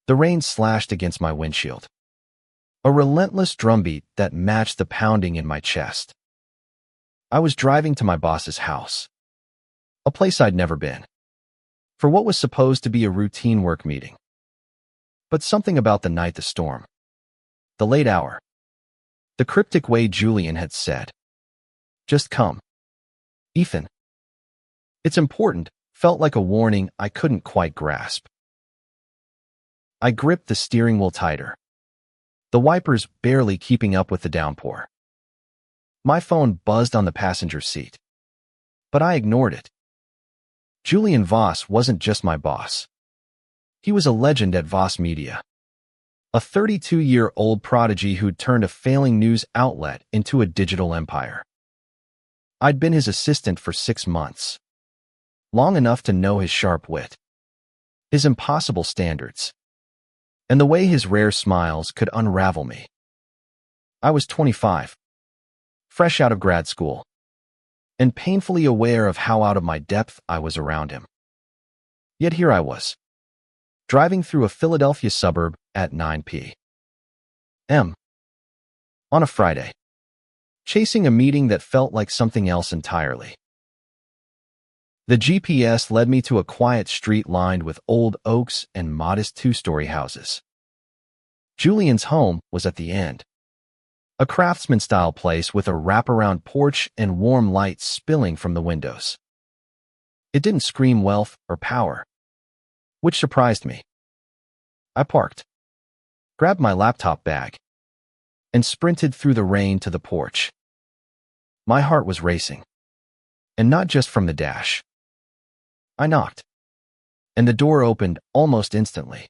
The rain slashed against my windshield, a relentless drumbeat that matched the pounding in my chest. I was driving to my boss's house, a place I'd never been, for what was supposed to be a routine work meeting. But something about the night, the storm, the late hour, the cryptic way Julian had said, "Just come, Ethan. It's important," felt like a warning I couldn't quite grasp. I gripped the steering wheel tighter, the wipers barely keeping up with the downpour. My phone buzzed on the passenger seat, but I ignored it. Julian Voss wasn't just my boss. He was a legend at Voss Media, a 32-year-old prodigy who'd turned a failing news outlet into a digital empire. I'd been his assistant for 6 months, long enough to know his sharp wit, his impossible standards, and the way his rare smiles could unravel me. I was 25, fresh out of grad school, and painfully aware of how out of my depth I was around him. Yet here I was, driving through a Philadelphia suburb at 9 p.m. on a Friday, chasing a meeting that felt like something else entirely. The GPS led me to a quiet street lined with old oaks and modest 2-story houses. Julian's home was at the end, a craftsman-style place with a wraparound porch and warm light spilling from the windows. It didn't scream wealth or power, which surprised me. I parked, grabbed my laptop bag, and sprinted through the rain to the porch. My heart was racing, and not just from the dash. I knocked, and the door opened almost instantly.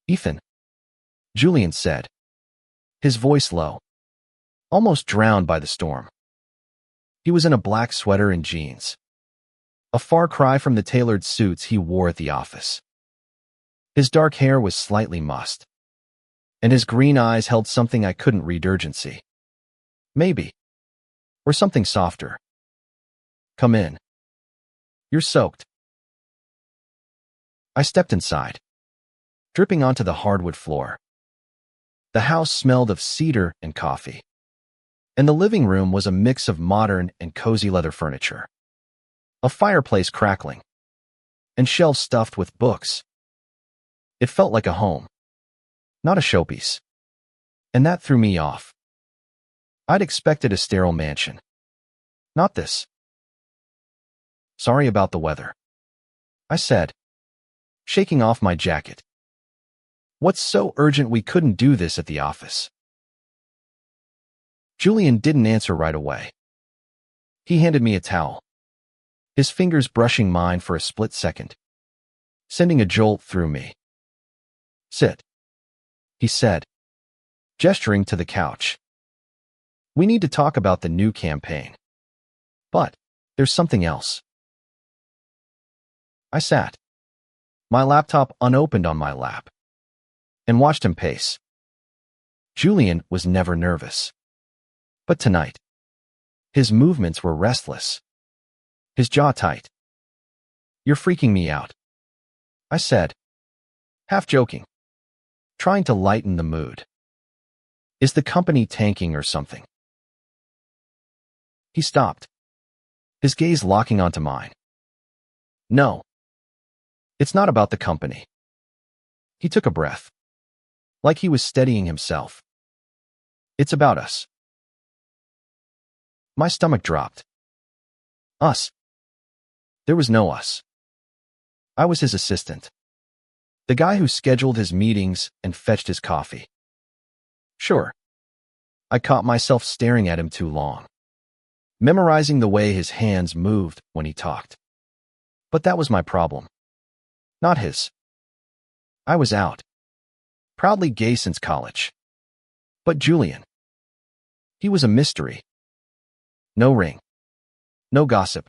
"Ethan," Julian said, his voice low, almost drowned by the storm. He was in a black sweater and jeans, a far cry from the tailored suits he wore at the office. His dark hair was slightly mussed, and his green eyes held something I couldn't read: urgency. Maybe. Or something softer. "Come in. You're soaked." I stepped inside, dripping onto the hardwood floor. The house smelled of cedar and coffee, and the living room was a mix of modern and cozy leather furniture, a fireplace crackling, and shelves stuffed with books. It felt like a home, not a showpiece, and that threw me off. I'd expected a sterile mansion. Not this. "Sorry about the weather," I said, shaking off my jacket. "What's so urgent we couldn't do this at the office?" Julian didn't answer right away. He handed me a towel, his fingers brushing mine for a split second, sending a jolt through me. "Sit," he said, gesturing to the couch. "We need to talk about the new campaign. But there's something else." I sat, my laptop unopened on my lap, and watched him pace. Julian was never nervous. But tonight, his movements were restless, his jaw tight. "You're freaking me out," I said, half joking, trying to lighten the mood. "Is the company tanking or something?" He stopped, his gaze locking onto mine. "No. It's not about the company." He took a breath, like he was steadying himself. "It's about us." My stomach dropped. Us? There was no us. I was his assistant, the guy who scheduled his meetings and fetched his coffee. Sure, I caught myself staring at him too long, memorizing the way his hands moved when he talked. But that was my problem, not his. I was out, proudly gay since college. But Julian, he was a mystery. No ring, no gossip,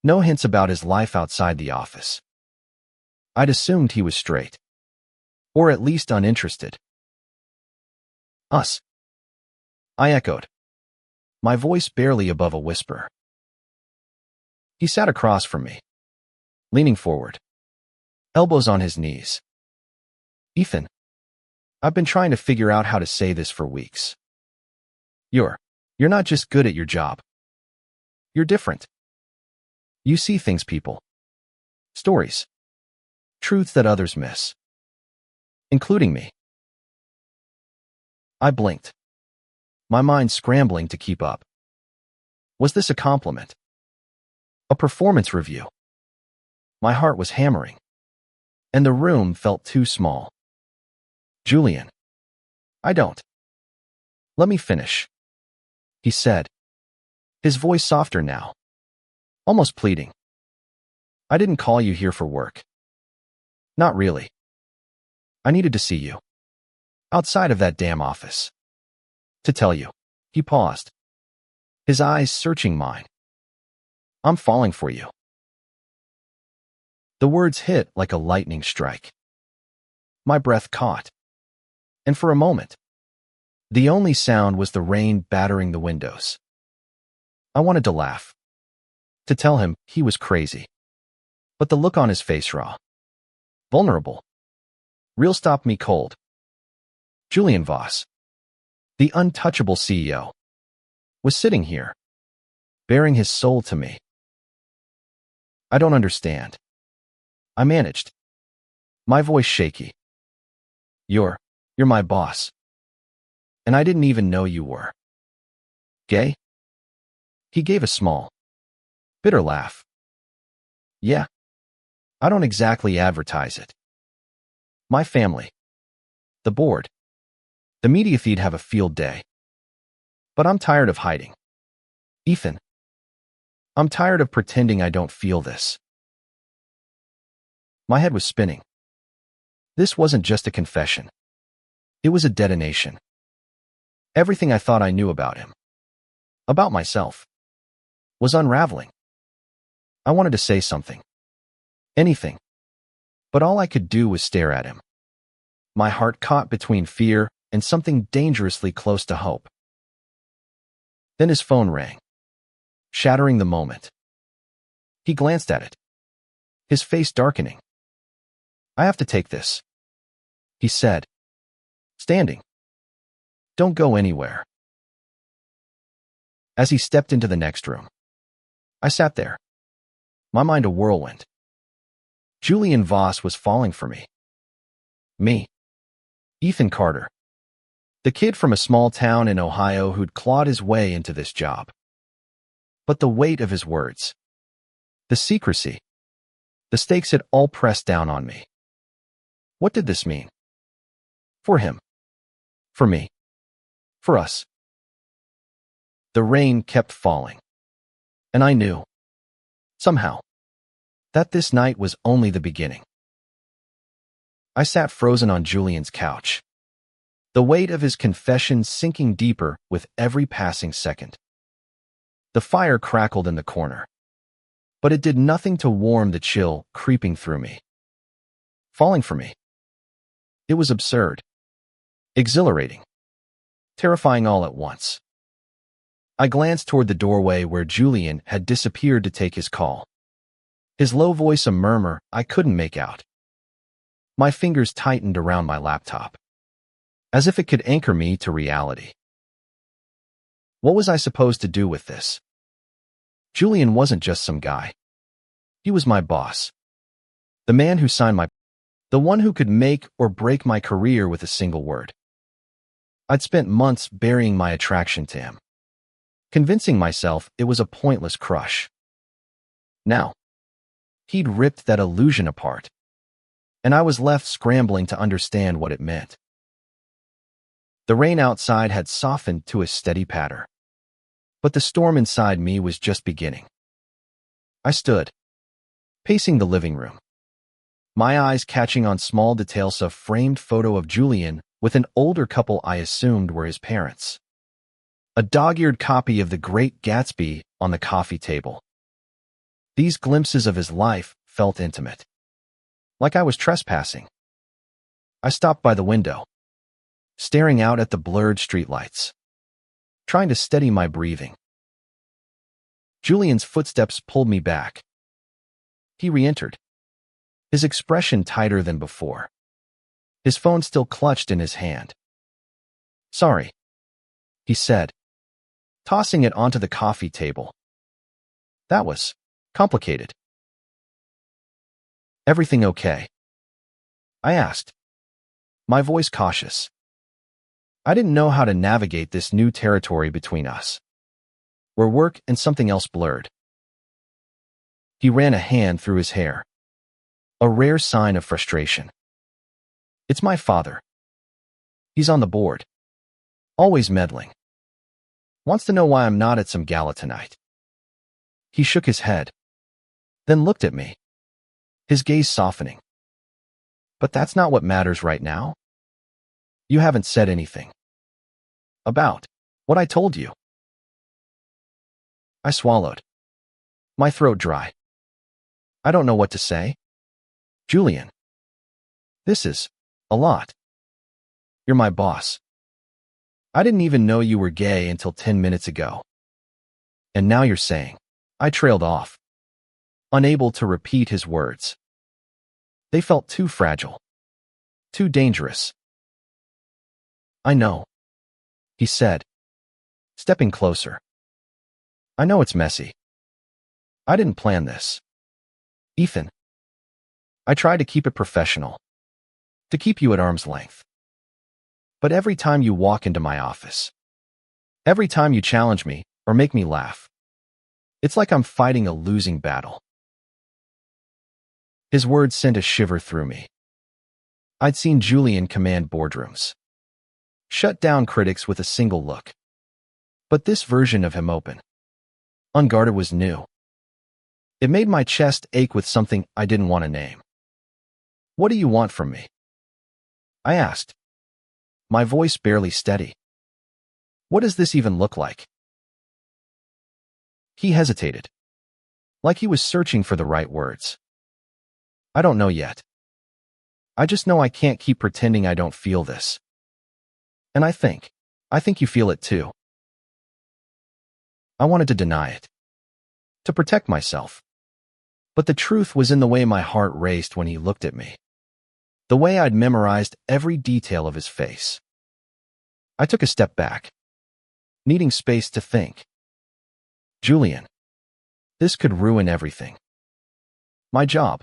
no hints about his life outside the office. I'd assumed he was straight, or at least uninterested. Us, I echoed, my voice barely above a whisper. He sat across from me, leaning forward, elbows on his knees, Ethan, I've been trying to figure out how to say this for weeks. You're not just good at your job. You're different. You see things, people. Stories. Truths that others miss. Including me. I blinked, my mind scrambling to keep up. Was this a compliment? A performance review? My heart was hammering, and the room felt too small. Julian, I don't. Let me finish, he said, his voice softer now, almost pleading. I didn't call you here for work. Not really. I needed to see you. Outside of that damn office. To tell you. He paused, his eyes searching mine. I'm falling for you. The words hit like a lightning strike. My breath caught. And for a moment, the only sound was the rain battering the windows. I wanted to laugh, to tell him he was crazy. But the look on his face, raw, vulnerable, real, stopped me cold. Julian Voss, the untouchable CEO, was sitting here, baring his soul to me. I don't understand. I managed, my voice shaky. You're my boss. And I didn't even know you were. Gay? He gave a small, bitter laugh. Yeah. I don't exactly advertise it. My family, the board, the media feed have a field day. But I'm tired of hiding. Ethan, I'm tired of pretending I don't feel this. My head was spinning. This wasn't just a confession. It was a detonation. Everything I thought I knew about him, about myself, was unraveling. I wanted to say something. Anything. But all I could do was stare at him. My heart caught between fear and something dangerously close to hope. Then his phone rang, shattering the moment. He glanced at it, his face darkening. I have to take this, he said, standing. Don't go anywhere. As he stepped into the next room, I sat there, my mind a whirlwind. Julian Voss was falling for me. Me. Ethan Carter. The kid from a small town in Ohio who'd clawed his way into this job. But the weight of his words, the secrecy, the stakes had all pressed down on me. What did this mean? For him. For me. For us. The rain kept falling. And I knew, somehow, that this night was only the beginning. I sat frozen on Julian's couch, the weight of his confession sinking deeper with every passing second. The fire crackled in the corner, but it did nothing to warm the chill creeping through me. Falling for me. It was absurd, exhilarating, terrifying all at once. I glanced toward the doorway where Julian had disappeared to take his call. His low voice a murmur I couldn't make out. My fingers tightened around my laptop, as if it could anchor me to reality. What was I supposed to do with this? Julian wasn't just some guy. He was my boss. The man who signed the one who could make or break my career with a single word. I'd spent months burying my attraction to him, convincing myself it was a pointless crush. Now, he'd ripped that illusion apart, and I was left scrambling to understand what it meant. The rain outside had softened to a steady patter, but the storm inside me was just beginning. I stood, pacing the living room, my eyes catching on small details, a framed photo of Julian with an older couple I assumed were his parents. A dog-eared copy of The Great Gatsby on the coffee table. These glimpses of his life felt intimate, like I was trespassing. I stopped by the window, staring out at the blurred streetlights, trying to steady my breathing. Julian's footsteps pulled me back. He re-entered, his expression tighter than before. his phone still clutched in his hand. "Sorry," he said, tossing it onto the coffee table. "That was complicated." "Everything okay?" I asked, my voice cautious. I didn't know how to navigate this new territory between us, where work and something else blurred. He ran a hand through his hair, a rare sign of frustration. "It's my father. He's on the board, always meddling. Wants to know why I'm not at some gala tonight." He shook his head, then looked at me, his gaze softening. "But that's not what matters right now. You haven't said anything about what I told you." I swallowed, my throat dry. "I don't know what to say. Julian, this is a lot. You're my boss. I didn't even know you were gay until 10 minutes ago. And now you're saying..." I trailed off, unable to repeat his words. They felt too fragile, too dangerous. "I know," he said, stepping closer. "I know it's messy. I didn't plan this. Ethan. I tried to keep it professional, to keep you at arm's length. But every time you walk into my office, every time you challenge me or make me laugh, it's like I'm fighting a losing battle." His words sent a shiver through me. I'd seen Julian command boardrooms, shut down critics with a single look. But this version of him, open, unguarded, was new. It made my chest ache with something I didn't want to name. "What do you want from me?" I asked, my voice barely steady. "What does this even look like?" He hesitated, like he was searching for the right words. "I don't know yet. I just know I can't keep pretending I don't feel this. And I think you feel it too." I wanted to deny it, to protect myself. But the truth was in the way my heart raced when he looked at me, the way I'd memorized every detail of his face. I took a step back, needing space to think. "Julian, this could ruin everything. My job,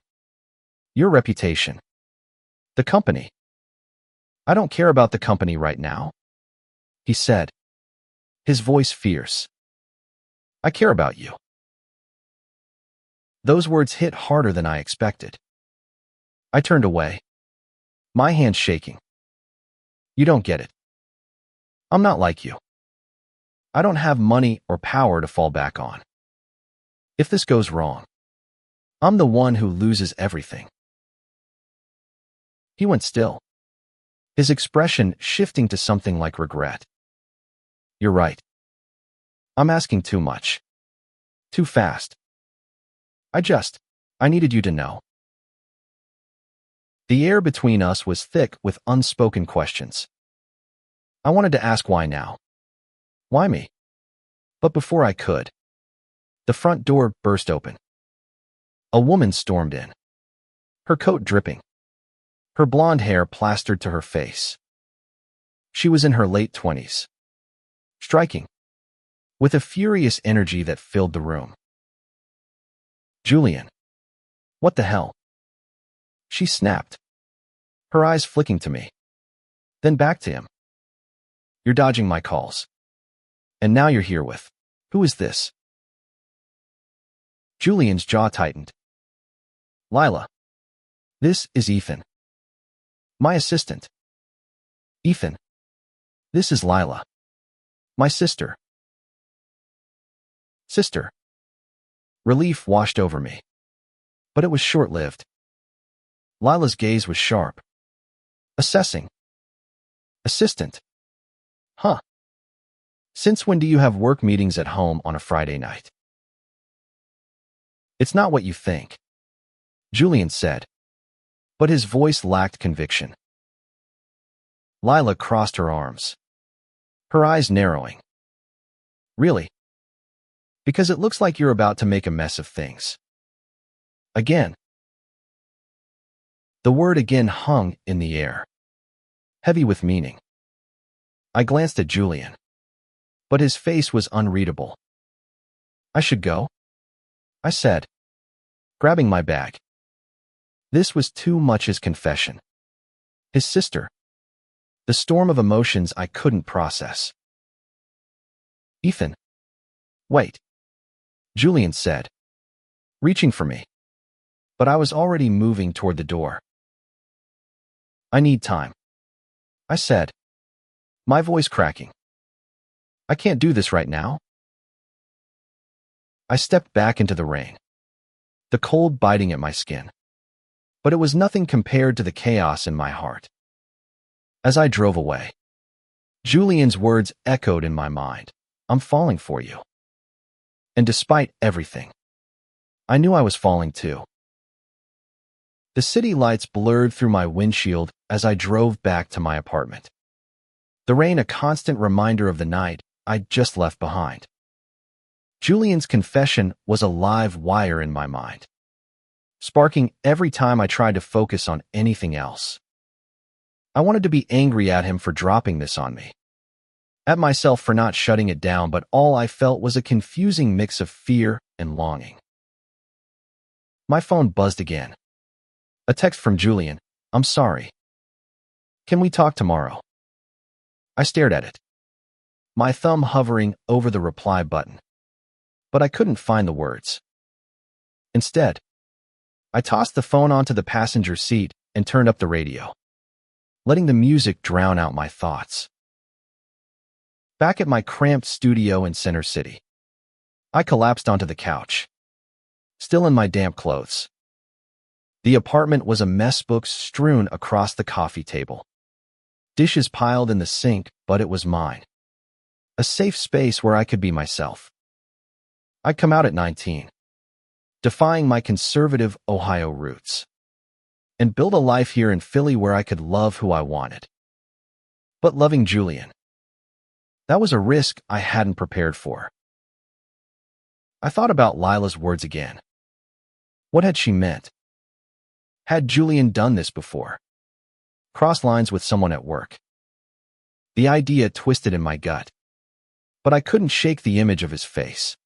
your reputation, the company." "I don't care about the company right now," he said, his voice fierce. "I care about you." Those words hit harder than I expected. I turned away, my hands shaking. "You don't get it. I'm not like you. I don't have money or power to fall back on. If this goes wrong, I'm the one who loses everything." He went still, his expression shifting to something like regret. "You're right. I'm asking too much. Too fast. I needed you to know." The air between us was thick with unspoken questions. I wanted to ask why now. Why me? But before I could, the front door burst open. A woman stormed in, her coat dripping, her blonde hair plastered to her face. She was in her late 20s, striking, with a furious energy that filled the room. "Julian, what the hell?" she snapped, her eyes flicking to me, then back to him. "You're dodging my calls. And now you're here with, who is this?" Julian's jaw tightened. "Lila. This is Ethan. My assistant." "Ethan. This is Lila. My sister." "Sister." Relief washed over me. But it was short-lived. Lila's gaze was sharp, assessing. "Assistant? Huh. Since when do you have work meetings at home on a Friday night?" "It's not what you think," Julian said, but his voice lacked conviction. Lila crossed her arms, her eyes narrowing. "Really? Because it looks like you're about to make a mess of things. Again." The word "again" hung in the air, heavy with meaning. I glanced at Julian, but his face was unreadable. I should go, I said, grabbing my bag. This was too much his confession. His sister. The storm of emotions I couldn't process. Ethan. Wait. Julian said, reaching for me. But I was already moving toward the door. I need time, I said, my voice cracking. I can't do this right now. I stepped back into the rain, the cold biting at my skin. But it was nothing compared to the chaos in my heart. As I drove away, Julian's words echoed in my mind. I'm falling for you. And despite everything, I knew I was falling too. The city lights blurred through my windshield as I drove back to my apartment. The rain a constant reminder of the night I'd just left behind. Julian's confession was a live wire in my mind, sparking every time I tried to focus on anything else. I wanted to be angry at him for dropping this on me, at myself for not shutting it down, but all I felt was a confusing mix of fear and longing. My phone buzzed again. A text from Julian. I'm sorry. Can we talk tomorrow? I stared at it, my thumb hovering over the reply button, but I couldn't find the words. Instead, I tossed the phone onto the passenger seat and turned up the radio, letting the music drown out my thoughts. Back at my cramped studio in Center City, I collapsed onto the couch, still in my damp clothes. The apartment was a mess, books strewn across the coffee table, dishes piled in the sink, but it was mine. A safe space where I could be myself. I'd come out at 19, defying my conservative Ohio roots, and build a life here in Philly where I could love who I wanted. But loving Julian, that was a risk I hadn't prepared for. I thought about Lila's words again. What had she meant? Had Julian done this before? Cross lines with someone at work. The idea twisted in my gut, but I couldn't shake the image of his face.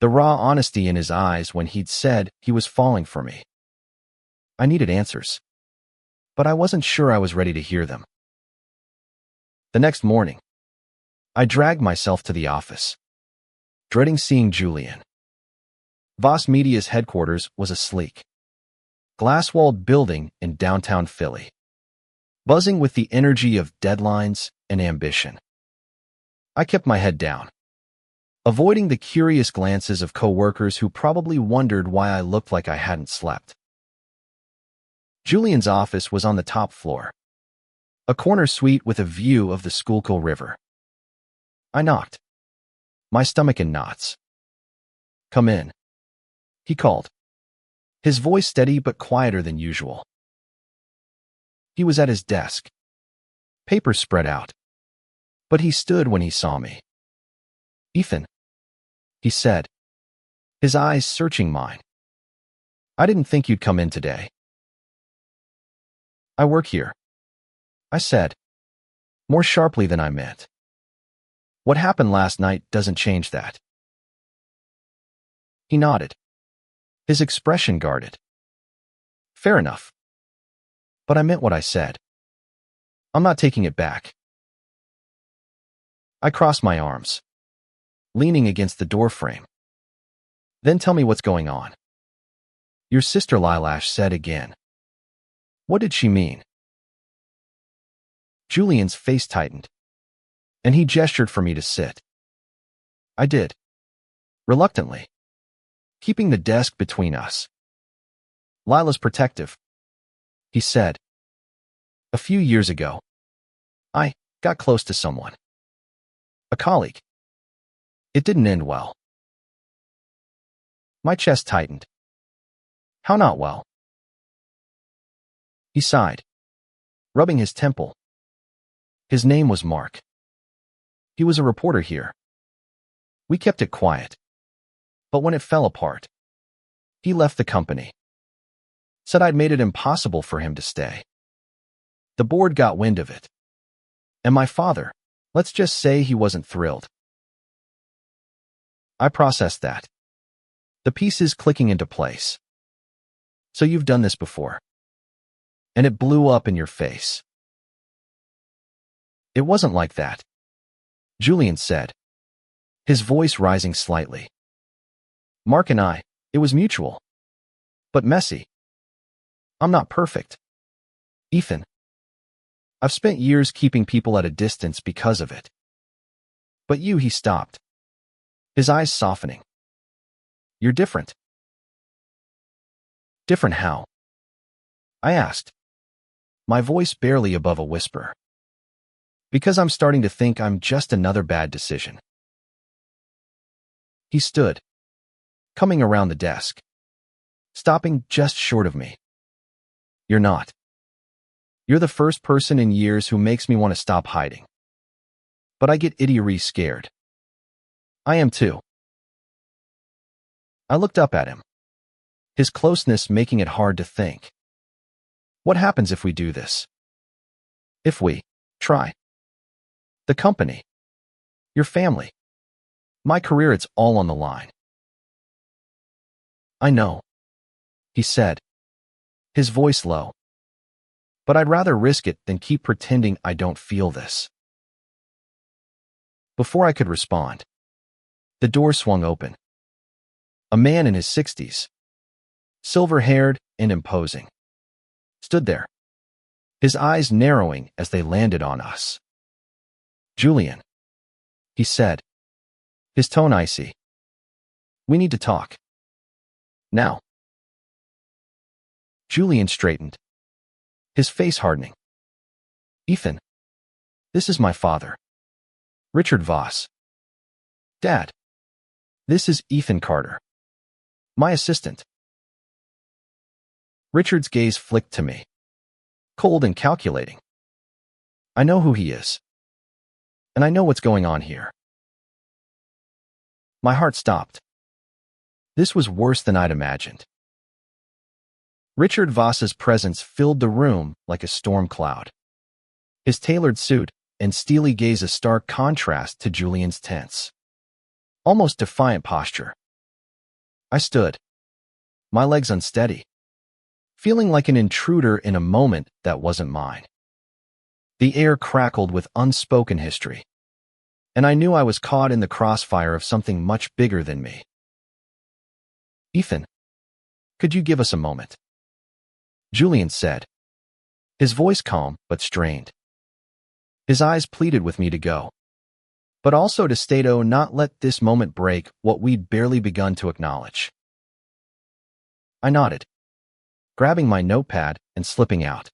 The raw honesty in his eyes when he'd said he was falling for me. I needed answers, but I wasn't sure I was ready to hear them. The next morning, I dragged myself to the office, dreading seeing Julian. Voss Media's headquarters was a sleek, glass-walled building in downtown Philly, buzzing with the energy of deadlines and ambition. I kept my head down, avoiding the curious glances of coworkers who probably wondered why I looked like I hadn't slept. Julian's office was on the top floor, a corner suite with a view of the Schuylkill River. I knocked, my stomach in knots. Come in, he called, his voice steady but quieter than usual. He was at his desk, papers spread out, but he stood when he saw me. Ethan, he said, his eyes searching mine. I didn't think you'd come in today. I work here, I said, more sharply than I meant. What happened last night doesn't change that. He nodded, his expression guarded. Fair enough. But I meant what I said. I'm not taking it back. I crossed my arms, leaning against the doorframe. Then tell me what's going on. Your sister, Lilash said again. What did she mean? Julian's face tightened, and he gestured for me to sit. I did, reluctantly, keeping the desk between us. Lila's protective, he said. A few years ago, I got close to someone. A colleague. It didn't end well. My chest tightened. How not well? He sighed, rubbing his temple. His name was Mark. He was a reporter here. We kept it quiet. But when it fell apart, he left the company. Said I'd made it impossible for him to stay. The board got wind of it. And my father, let's just say he wasn't thrilled. I processed that. The pieces clicking into place. So you've done this before. And it blew up in your face. It wasn't like that, Julian said, his voice rising slightly. Mark and I, it was mutual. But messy. I'm not perfect. Ethan. I've spent years keeping people at a distance because of it. But you, he stopped, his eyes softening. You're different. Different how? I asked, my voice barely above a whisper. Because I'm starting to think I'm just another bad decision. He stood, coming around the desk, stopping just short of me. You're not. You're the first person in years who makes me want to stop hiding. But I get idiocy scared. I am too. I looked up at him, his closeness making it hard to think. What happens if we do this? If we try? The company, your family, my career, it's all on the line. I know, he said, his voice low. But I'd rather risk it than keep pretending I don't feel this. Before I could respond, the door swung open. A man in his 60s, silver-haired and imposing, stood there, his eyes narrowing as they landed on us. Julian, he said, his tone icy. We need to talk. Now. Julian straightened, his face hardening. Ethan, this is my father, Richard Voss. Dad, this is Ethan Carter, my assistant. Richard's gaze flicked to me, cold and calculating. I know who he is. And I know what's going on here. My heart stopped. This was worse than I'd imagined. Richard Voss's presence filled the room like a storm cloud. His tailored suit and steely gaze a stark contrast to Julian's tense, almost defiant posture. I stood, my legs unsteady, feeling like an intruder in a moment that wasn't mine. The air crackled with unspoken history, and I knew I was caught in the crossfire of something much bigger than me. Ethan, could you give us a moment? Julian said, his voice calm but strained. His eyes pleaded with me to go, but also to stay to not let this moment break what we'd barely begun to acknowledge. I nodded, grabbing my notepad and slipping out,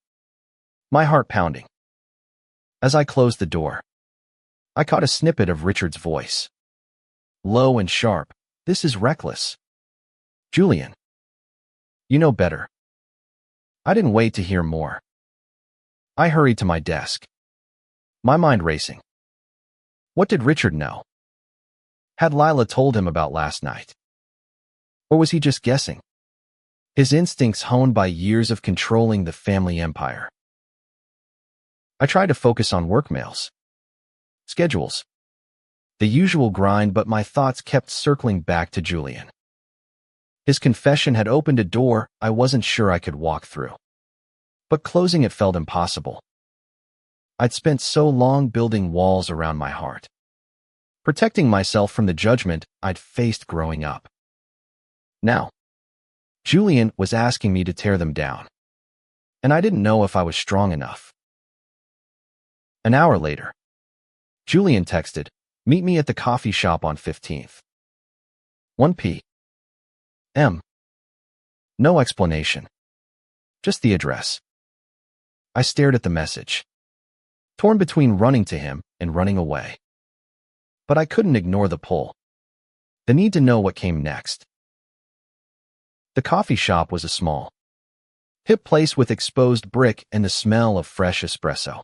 my heart pounding. As I closed the door, I caught a snippet of Richard's voice. Low and sharp, this is reckless. Julian, you know better. I didn't wait to hear more. I hurried to my desk, my mind racing. What did Richard know? Had Lila told him about last night? Or was he just guessing? His instincts honed by years of controlling the family empire. I tried to focus on work mails, schedules, the usual grind, but my thoughts kept circling back to Julian. His confession had opened a door I wasn't sure I could walk through, but closing it felt impossible. I'd spent so long building walls around my heart, protecting myself from the judgment I'd faced growing up. Now, Julian was asking me to tear them down, and I didn't know if I was strong enough. An hour later, Julian texted, "Meet me at the coffee shop on 15th. 1 p.m. No explanation. Just the address. I stared at the message, torn between running to him and running away. But I couldn't ignore the pull, the need to know what came next. The coffee shop was a small, hip place with exposed brick and the smell of fresh espresso.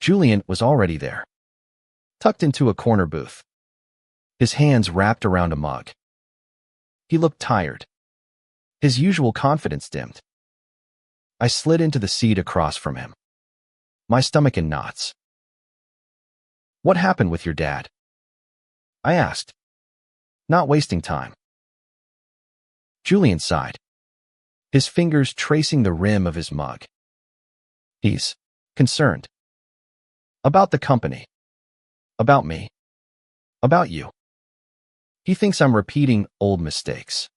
Julian was already there, tucked into a corner booth, his hands wrapped around a mug. He looked tired, his usual confidence dimmed. I slid into the seat across from him, my stomach in knots. What happened with your dad? I asked, not wasting time. Julian sighed, his fingers tracing the rim of his mug. He's concerned. About the company. About me. About you. He thinks I'm repeating old mistakes.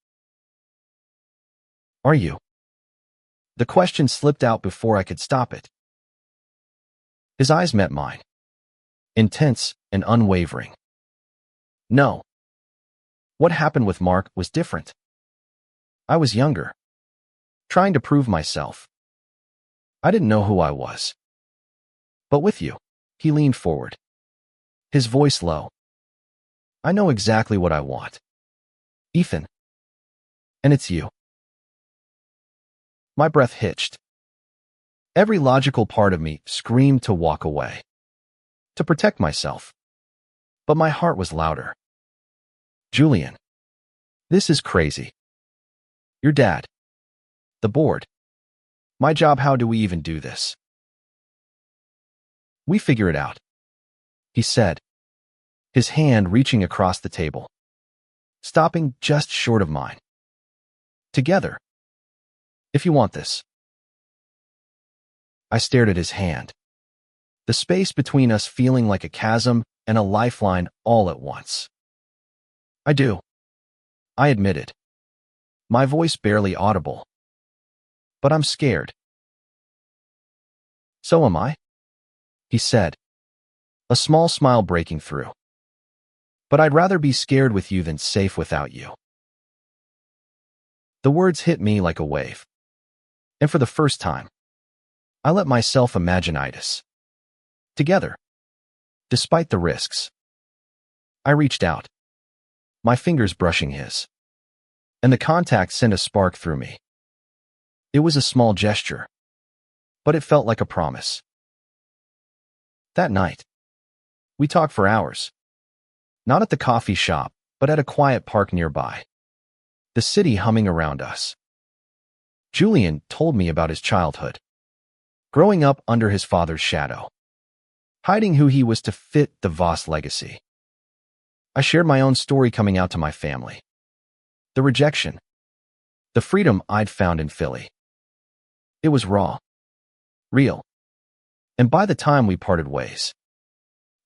Are you? The question slipped out before I could stop it. His eyes met mine, intense and unwavering. No. What happened with Mark was different. I was younger, trying to prove myself. I didn't know who I was. But with you, he leaned forward, his voice low. I know exactly what I want. Ethan. And it's you. My breath hitched. Every logical part of me screamed to walk away, to protect myself. But my heart was louder. Julian, this is crazy. Your dad. The board. My job, how do we even do this? We figure it out, he said, his hand reaching across the table, stopping just short of mine. Together. If you want this. I stared at his hand, the space between us feeling like a chasm and a lifeline all at once. I do. I admitted, my voice barely audible. But I'm scared. So am I, he said, a small smile breaking through. But I'd rather be scared with you than safe without you. The words hit me like a wave. And for the first time, I let myself imaginitis. Together. Despite the risks. I reached out, my fingers brushing his. And the contact sent a spark through me. It was a small gesture, but it felt like a promise. That night, we talked for hours. Not at the coffee shop, but at a quiet park nearby. The city humming around us. Julian told me about his childhood. Growing up under his father's shadow. Hiding who he was to fit the Voss legacy. I shared my own story coming out to my family. The rejection. The freedom I'd found in Philly. It was raw. Real. And by the time we parted ways,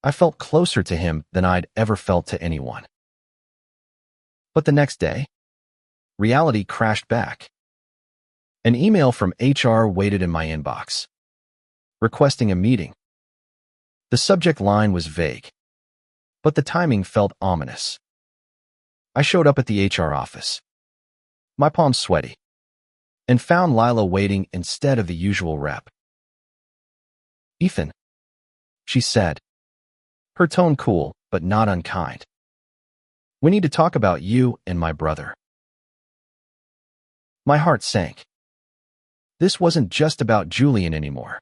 I felt closer to him than I'd ever felt to anyone. But the next day, reality crashed back. An email from HR waited in my inbox, requesting a meeting. The subject line was vague, but the timing felt ominous. I showed up at the HR office, my palms sweaty, and found Lila waiting instead of the usual rep. Ethan, she said, her tone cool but not unkind. We need to talk about you and my brother. My heart sank. This wasn't just about Julian anymore.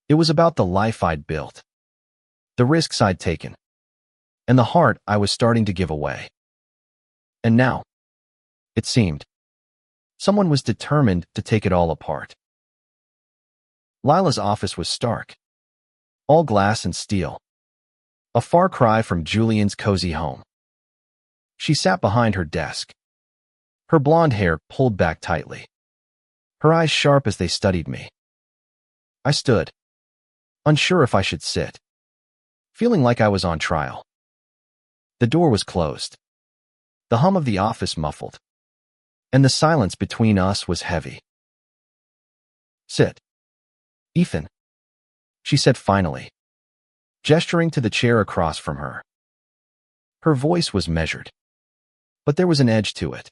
It was about the life I'd built, the risks I'd taken, and the heart I was starting to give away. And now, it seemed, someone was determined to take it all apart. Lila's office was stark, all glass and steel, a far cry from Julian's cozy home. She sat behind her desk, her blonde hair pulled back tightly, her eyes sharp as they studied me. I stood, unsure if I should sit, feeling like I was on trial. The door was closed, the hum of the office muffled, and the silence between us was heavy. Sit, Ethan, she said finally, gesturing to the chair across from her. Her voice was measured, but there was an edge to it,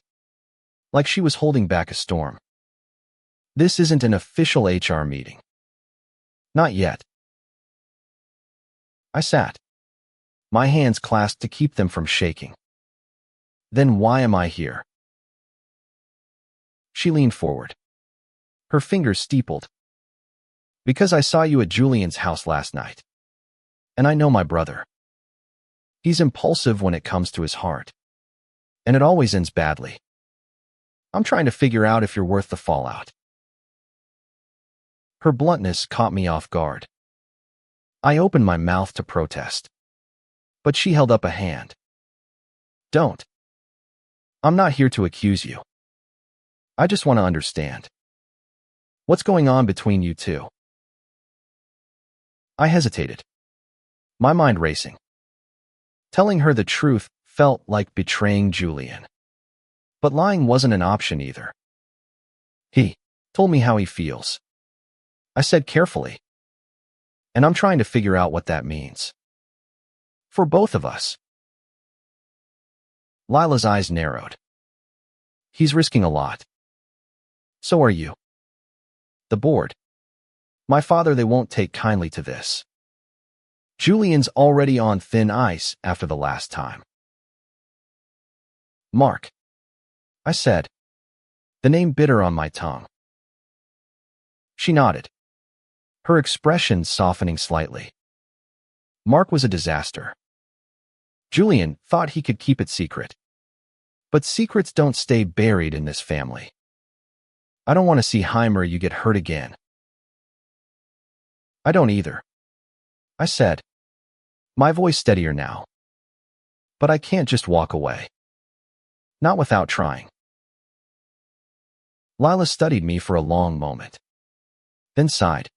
like she was holding back a storm. This isn't an official HR meeting. Not yet. I sat, my hands clasped to keep them from shaking. Then why am I here? She leaned forward, her fingers steepled. Because I saw you at Julian's house last night. And I know my brother. He's impulsive when it comes to his heart. And it always ends badly. I'm trying to figure out if you're worth the fallout. Her bluntness caught me off guard. I opened my mouth to protest, but she held up a hand. Don't. I'm not here to accuse you. I just want to understand. What's going on between you two? I hesitated, my mind racing. Telling her the truth felt like betraying Julian. But lying wasn't an option either. He told me how he feels. I said carefully. And I'm trying to figure out what that means. For both of us. Lila's eyes narrowed. He's risking a lot. So are you. The board. My father, they won't take kindly to this. Julian's already on thin ice after the last time. Mark. I said, the name bitter on my tongue. She nodded, her expression softening slightly. Mark was a disaster. Julian thought he could keep it secret. But secrets don't stay buried in this family. I don't want to see Heimer you get hurt again. I don't either. I said, my voice steadier now. But I can't just walk away. Not without trying. Lila studied me for a long moment. Then sighed.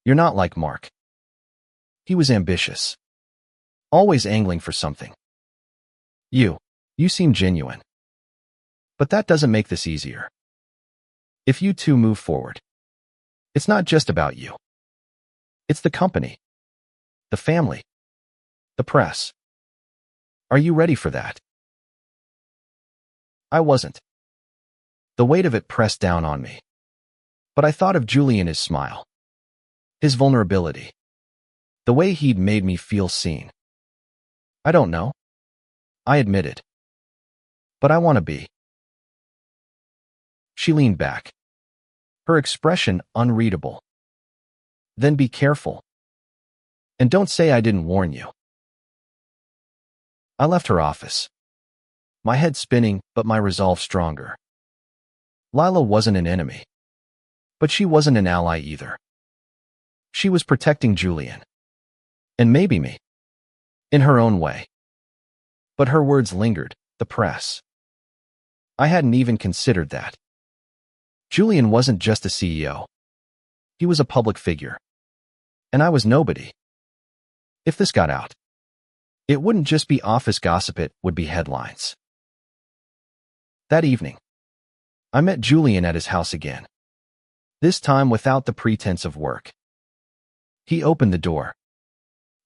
You're not like Mark. He was ambitious. Always angling for something. You seem genuine. But that doesn't make this easier. If you two move forward, it's not just about you. It's the company, the family, the press. Are you ready for that? I wasn't. The weight of it pressed down on me. But I thought of Julian, his smile, his vulnerability, the way he'd made me feel seen. I don't know, I admitted. But I want to be. She leaned back, her expression unreadable. Then be careful. And don't say I didn't warn you. I left her office, my head spinning, but my resolve stronger. Lila wasn't an enemy. But she wasn't an ally either. She was protecting Julian. And maybe me. In her own way. But her words lingered, the press. I hadn't even considered that. Julian wasn't just a CEO. He was a public figure. And I was nobody. If this got out, it wouldn't just be office gossip, it would be headlines. That evening, I met Julian at his house again. This time without the pretense of work. He opened the door,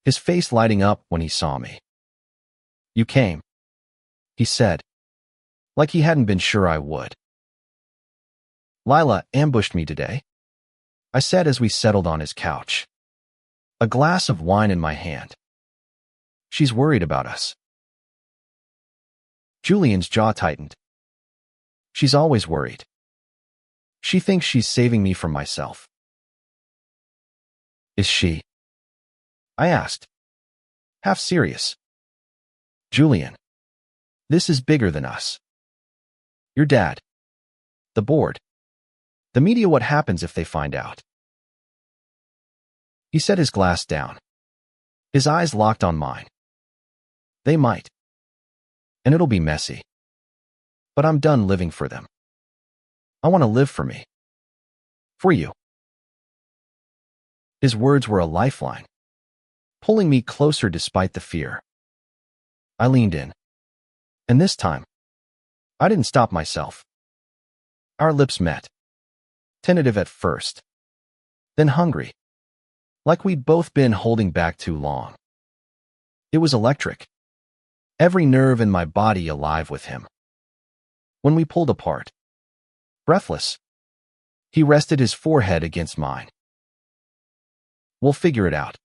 his face lighting up when he saw me. You came, he said, like he hadn't been sure I would. Lila ambushed me today, I said as we settled on his couch, a glass of wine in my hand. She's worried about us. Julian's jaw tightened. She's always worried. She thinks she's saving me from myself. Is she? I asked, half serious. Julian, this is bigger than us. Your dad, the board, the media, what happens if they find out? He set his glass down. His eyes locked on mine. They might. And it'll be messy. But I'm done living for them. I want to live for me. For you. His words were a lifeline, pulling me closer despite the fear. I leaned in. And this time, I didn't stop myself. Our lips met. Tentative at first. Then hungry. Like we'd both been holding back too long. It was electric. Every nerve in my body alive with him. When we pulled apart, breathless, he rested his forehead against mine. We'll figure it out,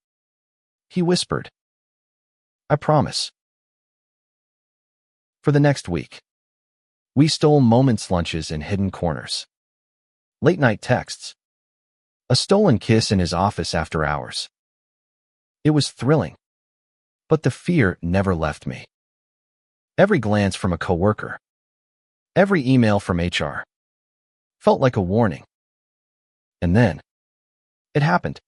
he whispered. I promise. For the next week, we stole moments lunches in hidden corners. Late night texts. A stolen kiss in his office after hours. It was thrilling, but the fear never left me. Every glance from a coworker, every email from HR, felt like a warning. And then, It happened.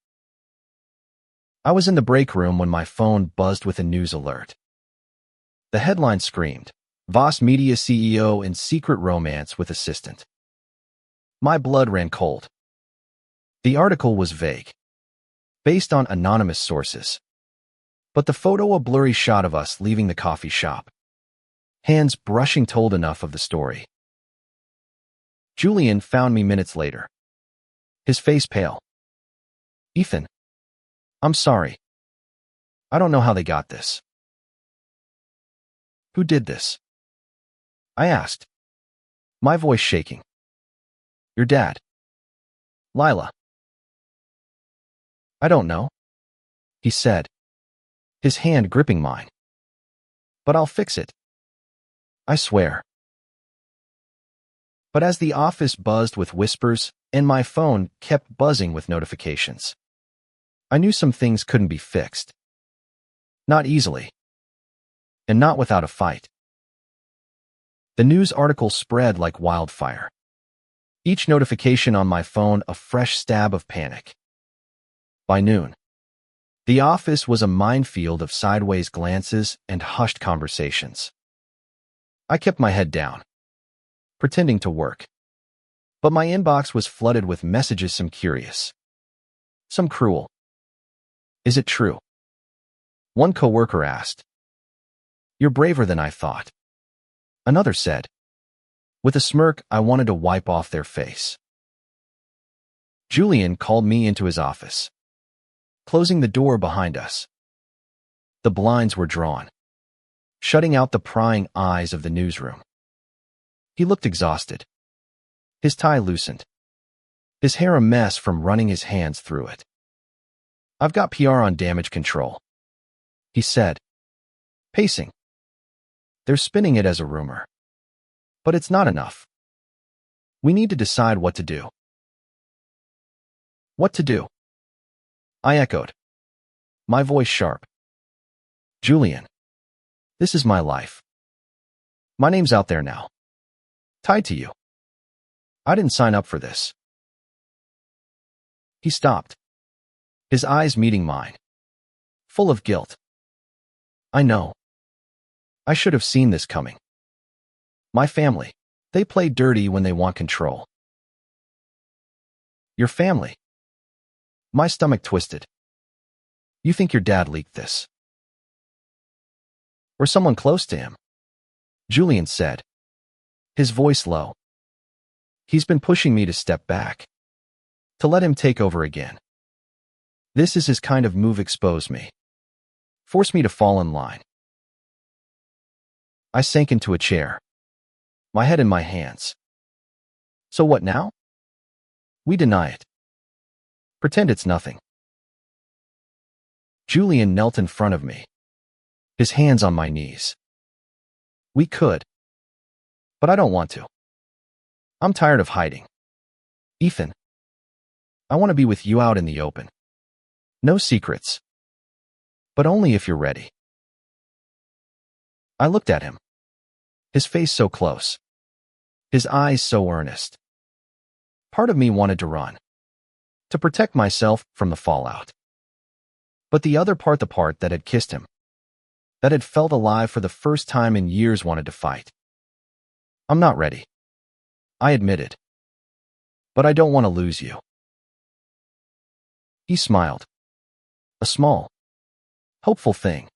I was in the break room when my phone buzzed with a news alert. The headline screamed, Voss Media CEO in secret romance with assistant. My blood ran cold. The article was vague, based on anonymous sources. But the photo a blurry shot of us leaving the coffee shop. Hands brushing told enough of the story. Julian found me minutes later. His face pale. Ethan, I'm sorry. I don't know how they got this. Who did this? I asked, my voice shaking. Your dad. Lila. I don't know, he said, his hand gripping mine. But I'll fix it. I swear. But as the office buzzed with whispers and my phone kept buzzing with notifications, I knew some things couldn't be fixed. Not easily. And not without a fight. The news article spread like wildfire. Each notification on my phone a fresh stab of panic. By noon, the office was a minefield of sideways glances and hushed conversations. I kept my head down, pretending to work. But my inbox was flooded with messages, some curious, some cruel. Is it true? One coworker asked. You're braver than I thought. Another said. With a smirk, I wanted to wipe off their face. Julian called me into his office, closing the door behind us. The blinds were drawn, shutting out the prying eyes of the newsroom. He looked exhausted. His tie loosened, his hair a mess from running his hands through it. I've got PR on damage control, he said, pacing. They're spinning it as a rumor. But it's not enough. We need to decide what to do. What to do? I echoed, my voice sharp. Julian, this is my life. My name's out there now, tied to you. I didn't sign up for this. He stopped, his eyes meeting mine, full of guilt. I know. I should have seen this coming. My family, they play dirty when they want control. Your family? My stomach twisted. You think your dad leaked this? Or someone close to him? Julian said, his voice low. He's been pushing me to step back, to let him take over again. This is his kind of move, expose me, force me to fall in line. I sank into a chair, my head in my hands. So what now? We deny it. Pretend it's nothing. Julian knelt in front of me, his hands on my knees. We could, but I don't want to. I'm tired of hiding. Ethan, I want to be with you out in the open. No secrets. But only if you're ready. I looked at him, his face so close, his eyes so earnest. Part of me wanted to run, to protect myself from the fallout. But the other part, the part that had kissed him, that had felt alive for the first time in years, wanted to fight. I'm not ready, I admitted. But I don't want to lose you. He smiled. A small, hopeful thing.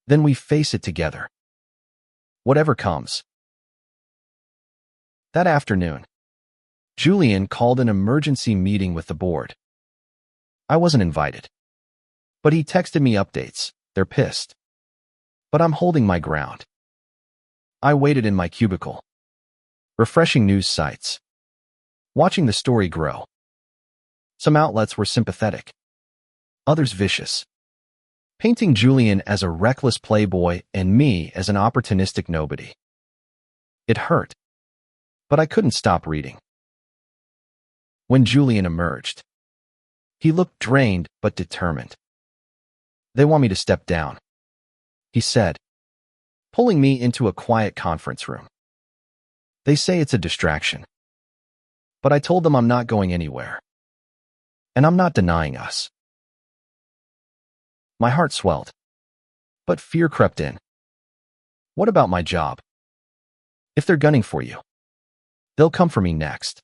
Then we face it together. Whatever comes. That afternoon, Julian called an emergency meeting with the board. I wasn't invited. But he texted me updates. They're pissed. But I'm holding my ground. I waited in my cubicle, refreshing news sites, watching the story grow. Some outlets were sympathetic, others vicious, painting Julian as a reckless playboy and me as an opportunistic nobody. It hurt, but I couldn't stop reading. When Julian emerged, he looked drained but determined. They want me to step down, he said, pulling me into a quiet conference room. They say it's a distraction, but I told them I'm not going anywhere. And I'm not denying us. My heart swelled, but fear crept in. What about my job? If they're gunning for you, they'll come for me next.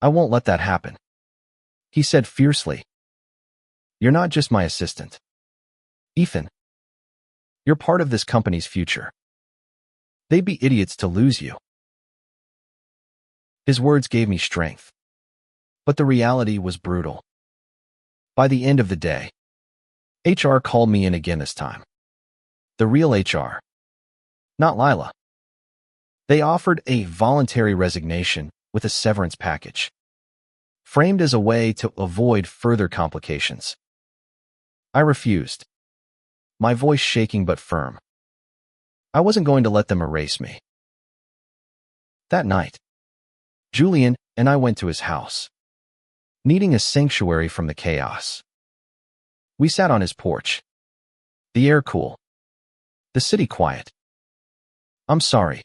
I won't let that happen, he said fiercely. You're not just my assistant, Ethan. You're part of this company's future. They'd be idiots to lose you. His words gave me strength, but the reality was brutal. By the end of the day, HR called me in again this time. The real HR, not Lila. They offered a voluntary resignation with a severance package, framed as a way to avoid further complications. I refused, my voice shaking but firm. I wasn't going to let them erase me. That night, Julian and I went to his house, needing a sanctuary from the chaos. We sat on his porch, the air cool, the city quiet. I'm sorry,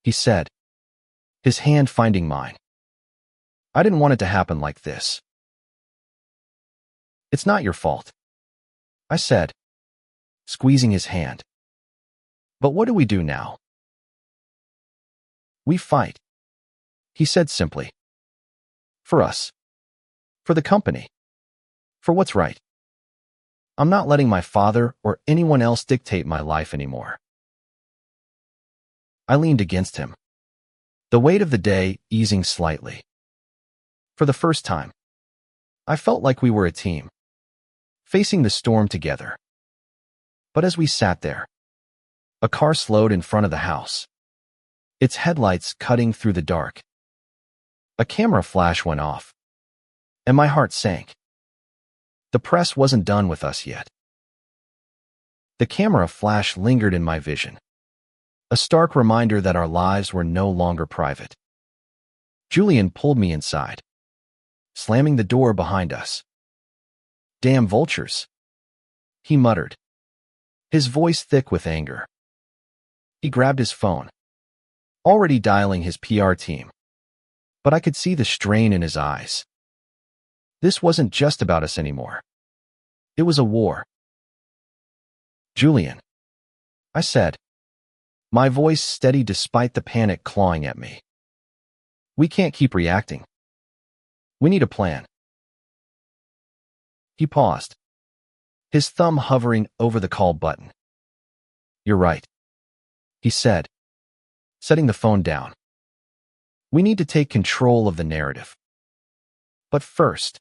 he said, his hand finding mine. I didn't want it to happen like this. It's not your fault, I said, squeezing his hand. But what do we do now? We fight, he said simply. For us. For the company. For what's right. I'm not letting my father or anyone else dictate my life anymore. I leaned against him, the weight of the day easing slightly. For the first time, I felt like we were a team, facing the storm together. But as we sat there, a car slowed in front of the house, its headlights cutting through the dark. A camera flash went off, and my heart sank. The press wasn't done with us yet. The camera flash lingered in my vision, a stark reminder that our lives were no longer private. Julian pulled me inside, slamming the door behind us. Damn vultures, he muttered, his voice thick with anger. He grabbed his phone, already dialing his PR team, but I could see the strain in his eyes. This wasn't just about us anymore. It was a war. Julian, I said, my voice steady despite the panic clawing at me. We can't keep reacting. We need a plan. He paused, his thumb hovering over the call button. You're right, he said, setting the phone down. We need to take control of the narrative. But first,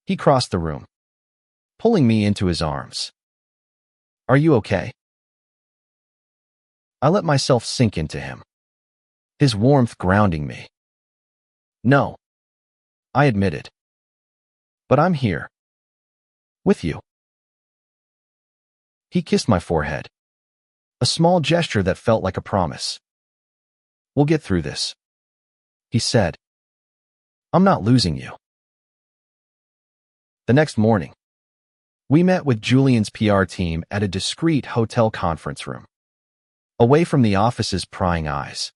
he crossed the room, pulling me into his arms. Are you okay? I let myself sink into him, his warmth grounding me. No, I admitted. But I'm here. With you. He kissed my forehead, a small gesture that felt like a promise. We'll get through this, he said. I'm not losing you. The next morning, we met with Julian's PR team at a discreet hotel conference room, away from the office's prying eyes.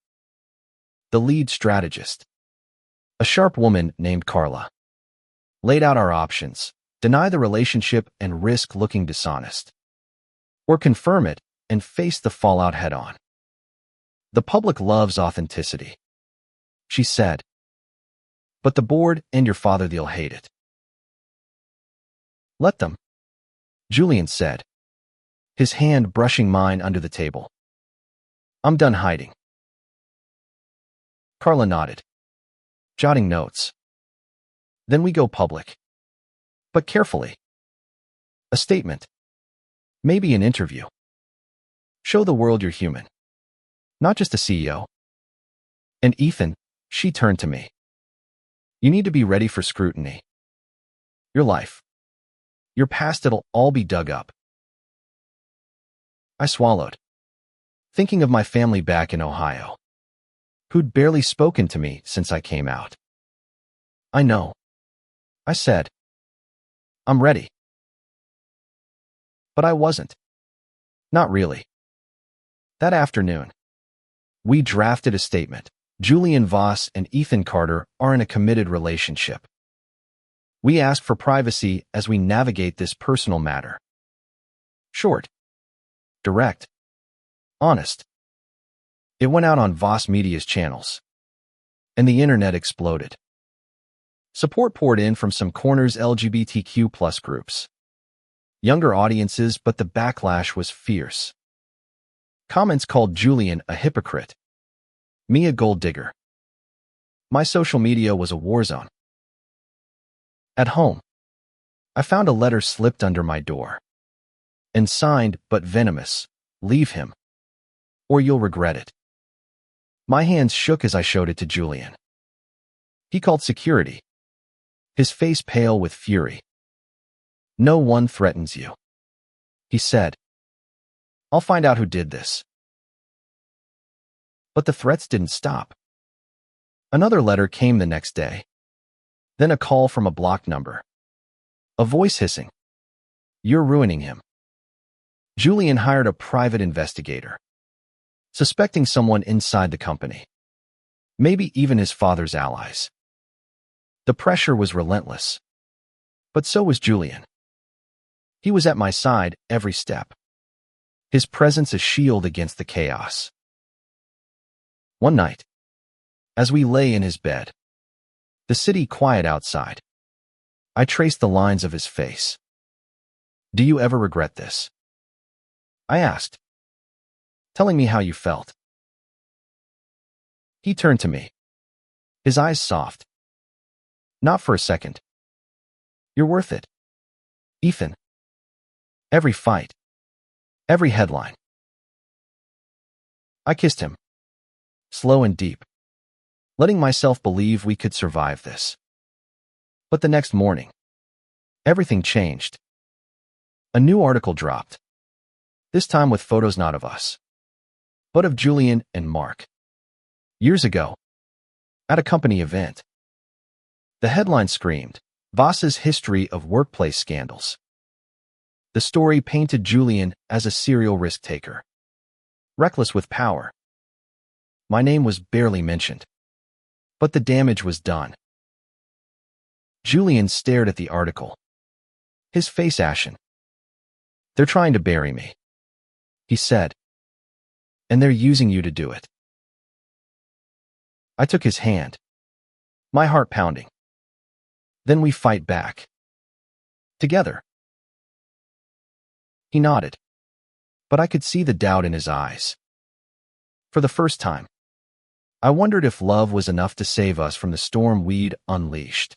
The lead strategist, a sharp woman named Carla, laid out our options: deny the relationship and risk looking dishonest, or confirm it and face the fallout head-on. The public loves authenticity, she said. But the board and your father, they'll hate it. Let them, Julian said, his hand brushing mine under the table. I'm done hiding. Carla nodded, jotting notes. Then we go public. But carefully. A statement. Maybe an interview. Show the world you're human. Not just a CEO. And Ethan, she turned to me. You need to be ready for scrutiny. Your life, your past, it'll all be dug up. I swallowed, thinking of my family back in Ohio, who'd barely spoken to me since I came out. I know, I said. I'm ready. But I wasn't. Not really. That afternoon, we drafted a statement. Julian Voss and Ethan Carter are in a committed relationship. We ask for privacy as we navigate this personal matter. Short, direct, honest. It went out on Voss Media's channels, and the internet exploded. Support poured in from some corners LGBTQ plus groups, younger audiences, but the backlash was fierce. Comments called Julian a hypocrite, me a gold digger. My social media was a war zone. At home, I found a letter slipped under my door, and signed but venomous, "Leave him, or you'll regret it." My hands shook as I showed it to Julian. He called security, his face pale with fury. "No one threatens you," he said. "I'll find out who did this." But the threats didn't stop. Another letter came the next day. Then a call from a blocked number. A voice hissing, "You're ruining him." Julian hired a private investigator, suspecting someone inside the company, maybe even his father's allies. The pressure was relentless, but so was Julian. He was at my side every step, his presence a shield against the chaos. One night, as we lay in his bed, the city quiet outside, I traced the lines of his face. "Do you ever regret this?" I asked, telling me how you felt. He turned to me, his eyes soft. "Not for a second. You're worth it, Ethan. Every fight, every headline." I kissed him, slow and deep, letting myself believe we could survive this. But the next morning, everything changed. A new article dropped, this time with photos not of us, but of Julian and Mark. Years ago, at a company event. The headline screamed, "Voss's history of workplace scandals." The story painted Julian as a serial risk-taker, reckless with power. My name was barely mentioned, but the damage was done. Julian stared at the article, his face ashen. "They're trying to bury me," he said, "and they're using you to do it." I took his hand, my heart pounding. "Then we fight back. Together." He nodded, but I could see the doubt in his eyes. For the first time, I wondered if love was enough to save us from the storm we'd unleashed.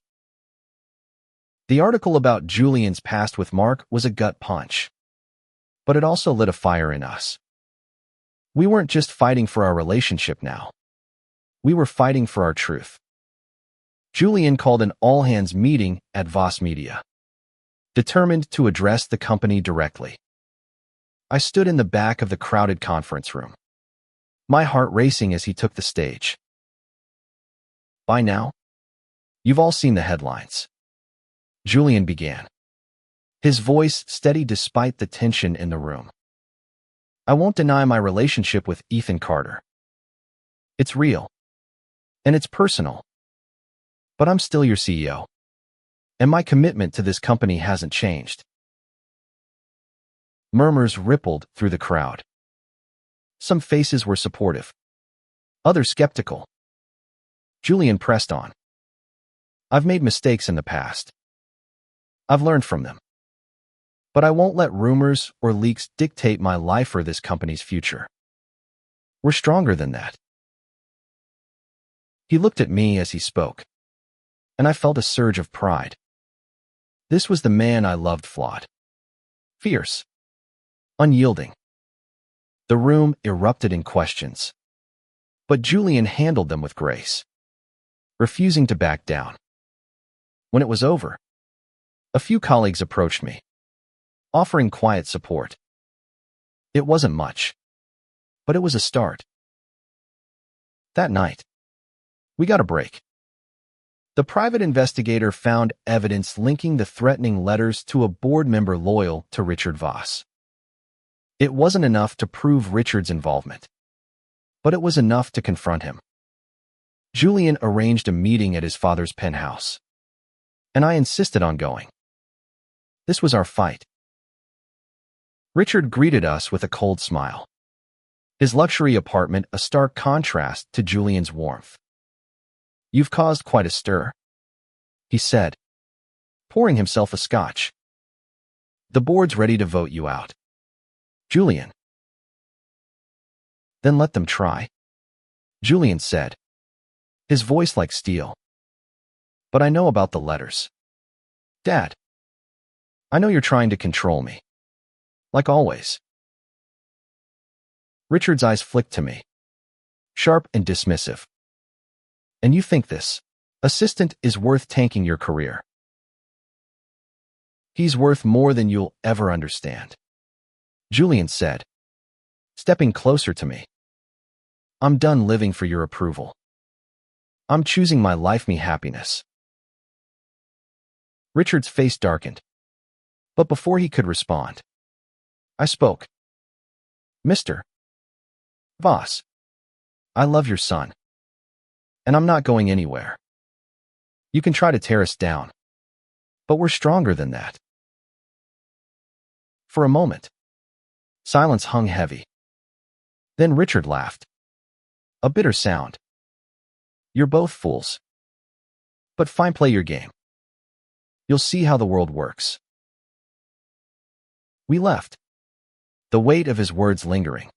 The article about Julian's past with Mark was a gut punch, but it also lit a fire in us. We weren't just fighting for our relationship now. We were fighting for our truth. Julian called an all-hands meeting at Voss Media, determined to address the company directly. I stood in the back of the crowded conference room, my heart racing as he took the stage. "By now, you've all seen the headlines," Julian began, his voice steady despite the tension in the room. "I won't deny my relationship with Ethan Carter. It's real, and it's personal. But I'm still your CEO, and my commitment to this company hasn't changed." Murmurs rippled through the crowd. Some faces were supportive, others skeptical. Julian pressed on. "I've made mistakes in the past. I've learned from them. But I won't let rumors or leaks dictate my life or this company's future. We're stronger than that." He looked at me as he spoke, and I felt a surge of pride. This was the man I loved, flawed, fierce, unyielding. The room erupted in questions, but Julian handled them with grace, refusing to back down. When it was over, a few colleagues approached me, offering quiet support. It wasn't much, but it was a start. That night, we got a break. The private investigator found evidence linking the threatening letters to a board member loyal to Richard Voss. It wasn't enough to prove Richard's involvement, but it was enough to confront him. Julian arranged a meeting at his father's penthouse. and I insisted on going. This was our fight. Richard greeted us with a cold smile. His luxury apartment a stark contrast to Julian's warmth. "You've caused quite a stir," he said, pouring himself a scotch. "The board's ready to vote you out." "Julian." "Then let them try," Julian said, his voice like steel. "But I know about the letters. Dad, I know you're trying to control me. Like always." Richard's eyes flicked to me, sharp and dismissive. "And you think this assistant is worth tanking your career?" "He's worth more than you'll ever understand," Julian said, stepping closer to me. "I'm done living for your approval. I'm choosing my life, me happiness." Richard's face darkened, but before he could respond, I spoke. "Mr. Voss, I love your son, and I'm not going anywhere. You can try to tear us down, but we're stronger than that." For a moment, silence hung heavy. Then Richard laughed. A bitter sound. "You're both fools. But fine, play your game. You'll see how the world works." We left, the weight of his words lingering,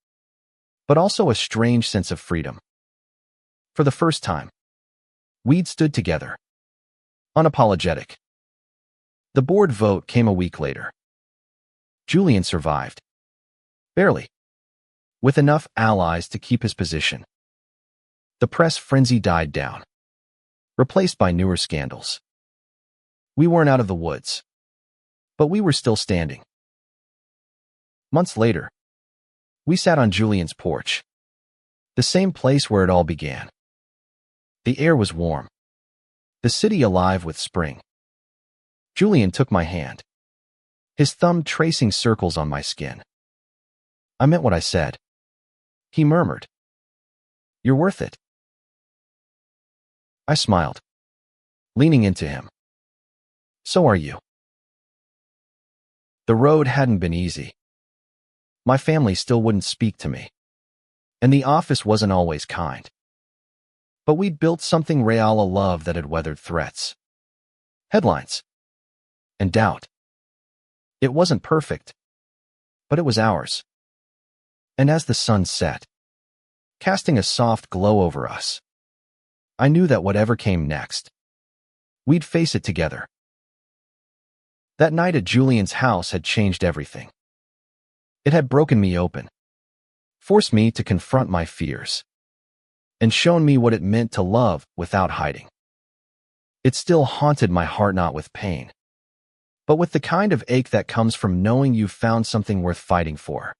but also a strange sense of freedom. For the first time, we'd stood together, unapologetic. The board vote came a week later. Julian survived. Barely. With enough allies to keep his position. The press frenzy died down, replaced by newer scandals. We weren't out of the woods, but we were still standing. Months later, we sat on Julian's porch, the same place where it all began. The air was warm, the city alive with spring. Julian took my hand, his thumb tracing circles on my skin. I meant what I said. He murmured, "You're worth it." I smiled, leaning into him. "So are you." The road hadn't been easy. My family still wouldn't speak to me, and the office wasn't always kind. But we'd built something real, a love that had weathered threats, headlines, and doubt. It wasn't perfect, but it was ours. And as the sun set, casting a soft glow over us, I knew that whatever came next, we'd face it together. That night at Julian's house had changed everything. It had broken me open, forced me to confront my fears, and shown me what it meant to love without hiding. It still haunted my heart, not with pain, but with the kind of ache that comes from knowing you've found something worth fighting for.